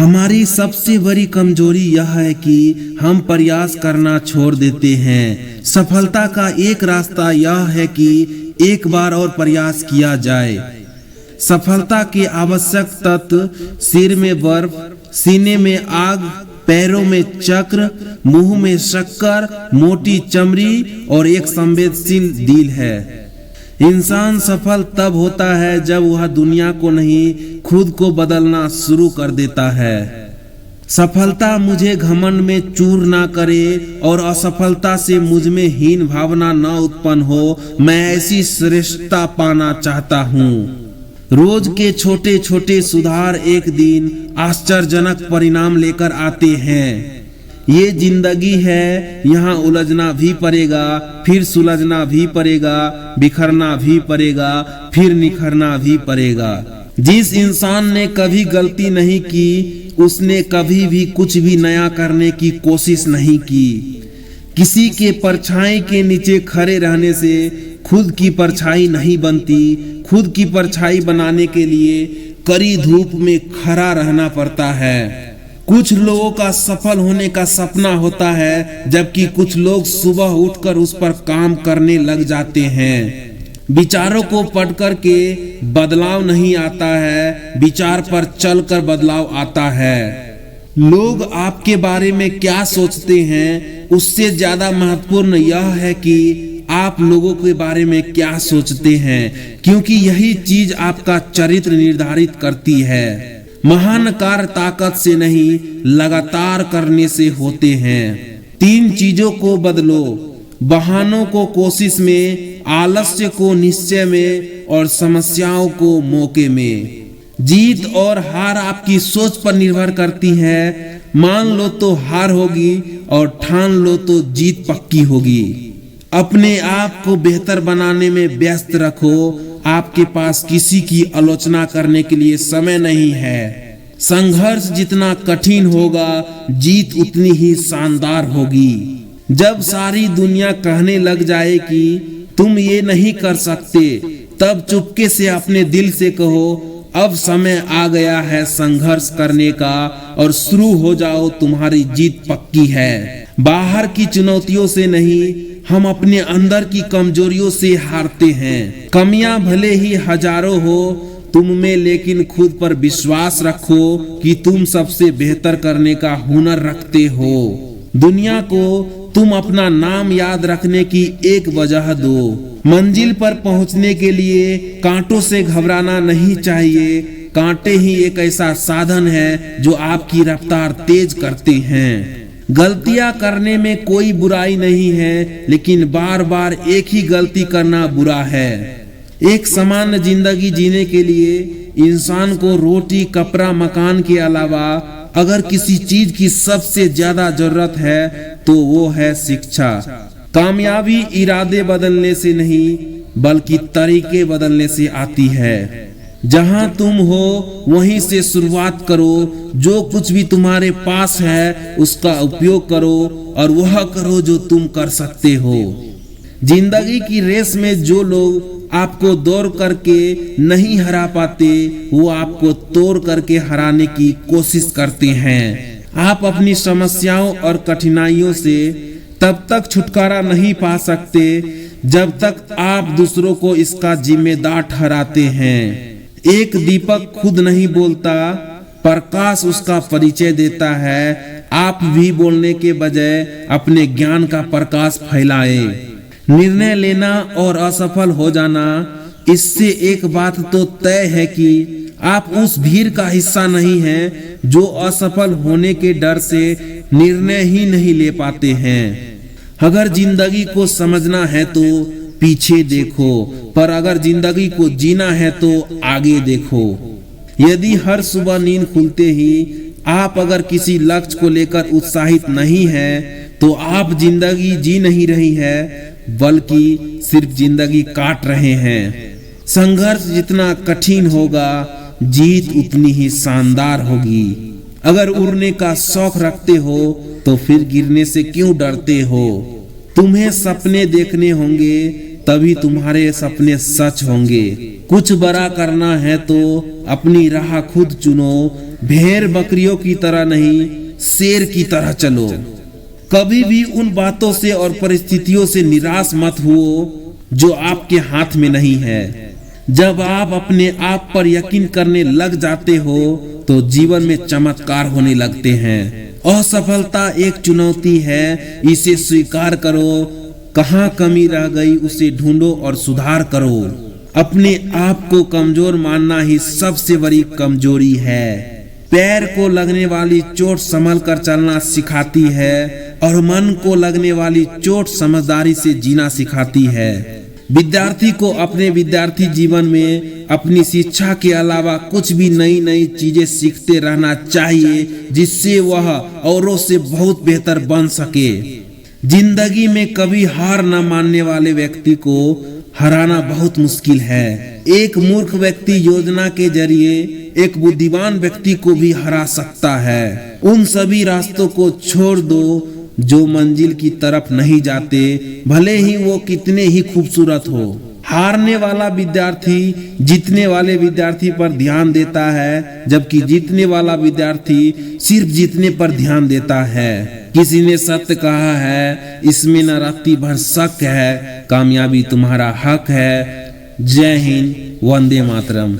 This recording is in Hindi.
हमारी सबसे बड़ी कमजोरी यह है कि हम प्रयास करना छोड़ देते हैं। सफलता का एक रास्ता यह है कि एक बार और प्रयास किया जाए। सफलता के आवश्यक तत्व सिर में बर्फ, सीने में आग, पैरों में चक्र, मुंह में शक्कर, मोटी चमड़ी और एक संवेदनशील दिल है। इंसान सफल तब होता है जब वह दुनिया को नहीं, खुद को बदलना शुरू कर देता है। सफलता मुझे घमंड में चूर ना करे और असफलता से मुझ में हीन भावना न उत्पन्न हो। मैं ऐसी श्रेष्ठता पाना चाहता हूँ। रोज के छोटे छोटे सुधार एक दिन आश्चर्यजनक परिणाम लेकर आते हैं। ये जिंदगी है, यहाँ उलझना भी पड़ेगा, फिर सुलझना भी पड़ेगा, बिखरना भी पड़ेगा, फिर निखरना भी पड़ेगा। जिस इंसान ने कभी गलती नहीं की, उसने कभी भी कुछ भी नया करने की कोशिश नहीं की। किसी के परछाई के नीचे खड़े रहने से खुद की परछाई नहीं बनती। खुद की परछाई बनाने के लिए कड़ी धूप में खड़ा रहना पड़ता है। कुछ लोगों का सफल होने का सपना होता है, जबकि कुछ लोग सुबह उठकर उस पर काम करने लग जाते हैं। विचारों को पढ़ कर के बदलाव नहीं आता है, विचार पर चलकर बदलाव आता है। लोग आपके बारे में क्या सोचते हैं, उससे ज्यादा महत्वपूर्ण यह है कि आप लोगों के बारे में क्या सोचते हैं, क्योंकि यही चीज आपका चरित्र निर्धारित करती है। महान कार्य ताकत से नहीं, लगातार करने से होते हैं। 3 चीजों को बदलो: बहानों को कोशिश में, आलस्य को निश्चय में और समस्याओं को मौके में। जीत और हार आपकी सोच पर निर्भर करती है। मान लो तो हार होगी और ठान लो तो जीत पक्की होगी। अपने आप को बेहतर बनाने में व्यस्त रखो। आपके पास किसी की आलोचना करने के लिए समय नहीं है। संघर्ष जितना कठिन होगा, जीत उतनी ही शानदार होगी। जब सारी दुनिया कहने लग जाए कि तुम ये नहीं कर सकते, तब चुपके से अपने दिल से कहो, अब समय आ गया है संघर्ष करने का और शुरू हो जाओ, तुम्हारी जीत पक्की है। बाहर की चुनौतियों से नहीं, हम अपने अंदर की कमजोरियों से हारते हैं। कमियां भले ही हजारों हो तुम में, लेकिन खुद पर विश्वास रखो कि तुम सबसे बेहतर करने का हुनर रखते हो। दुनिया को तुम अपना नाम याद रखने की एक वजह दो। मंजिल पर पहुंचने के लिए कांटों से घबराना नहीं चाहिए। कांटे ही एक ऐसा साधन है जो आपकी रफ्तार तेज करते हैं। गलतियां करने में कोई बुराई नहीं है, लेकिन बार बार एक ही गलती करना बुरा है। एक सामान्य जिंदगी जीने के लिए इंसान को रोटी, कपड़ा, मकान के अलावा अगर किसी चीज की सबसे ज्यादा जरूरत है तो वो है शिक्षा। कामयाबी इरादे बदलने से नहीं, बल्कि तरीके बदलने से आती है। जहां तुम हो वहीं से शुरुआत करो। जो कुछ भी तुम्हारे पास है उसका उपयोग करो और वह करो जो तुम कर सकते हो। जिंदगी की रेस में जो लोग आपको दौड़ करके नहीं हरा पाते, वो आपको तोड़ करके हराने की कोशिश करते हैं। आप अपनी समस्याओं और कठिनाइयों से तब तक छुटकारा नहीं पा सकते जब तक आप दूसरों को इसका जिम्मेदार ठहराते हैं। एक दीपक खुद नहीं बोलता, प्रकाश उसका परिचय देता है। आप भी बोलने के बजाय अपने ज्ञान का प्रकाश फैलाए। निर्णय लेना और असफल हो जाना, इससे एक बात तो तय है कि आप उस भीड़ का हिस्सा नहीं हैं जो असफल होने के डर से निर्णय ही नहीं ले पाते हैं। अगर जिंदगी को समझना है तो पीछे देखो, पर अगर जिंदगी को जीना है तो आगे देखो। यदि हर सुबह नींद खुलते ही आप अगर किसी लक्ष्य को लेकर उत्साहित नहीं है, तो आप जिंदगी जी नहीं रही है, बल्कि सिर्फ जिंदगी काट रहे हैं। संघर्ष जितना कठिन होगा, जीत उतनी ही शानदार होगी। अगर उड़ने का शौक रखते हो तो फिर गिरने से क्यों डरते हो? तुम्हें सपने देखने होंगे, तभी तुम्हारे सपने सच होंगे। कुछ बड़ा करना है तो अपनी राह खुद चुनो, भेड़ बकरियों की तरह नहीं, शेर की तरह चलो। कभी भी उन बातों से और परिस्थितियों से निराश मत हुओ जो आपके हाथ में नहीं है। जब आप अपने आप पर यकीन करने लग जाते हो तो जीवन में चमत्कार होने लगते हैं। असफलता एक चुनौती है, इसे स्वीकार करो। कहाँ कमी रह गई उसे ढूंढो और सुधार करो। अपने आप को कमजोर मानना ही सबसे बड़ी कमजोरी है। पैर को लगने वाली चोट संभल कर चलना सिखाती है और मन को लगने वाली चोट समझदारी से जीना सिखाती है। विद्यार्थी को अपने विद्यार्थी जीवन में अपनी शिक्षा के अलावा कुछ भी नई नई चीजें सीखते रहना चाहिए, जिससे वह औरों से बहुत बेहतर बन सके। जिंदगी में कभी हार न मानने वाले व्यक्ति को हराना बहुत मुश्किल है। एक मूर्ख व्यक्ति योजना के जरिए एक बुद्धिमान व्यक्ति को भी हरा सकता है। उन सभी रास्तों को छोड़ दो जो मंजिल की तरफ नहीं जाते, भले ही वो कितने ही खूबसूरत हो। हारने वाला विद्यार्थी जीतने वाले विद्यार्थी पर ध्यान देता है, जबकि जीतने वाला विद्यार्थी सिर्फ जीतने पर ध्यान देता है। किसी ने सत्य कहा है, इसमें न रत्ती भर शक है, कामयाबी तुम्हारा हक है। जय हिंद, वंदे मातरम।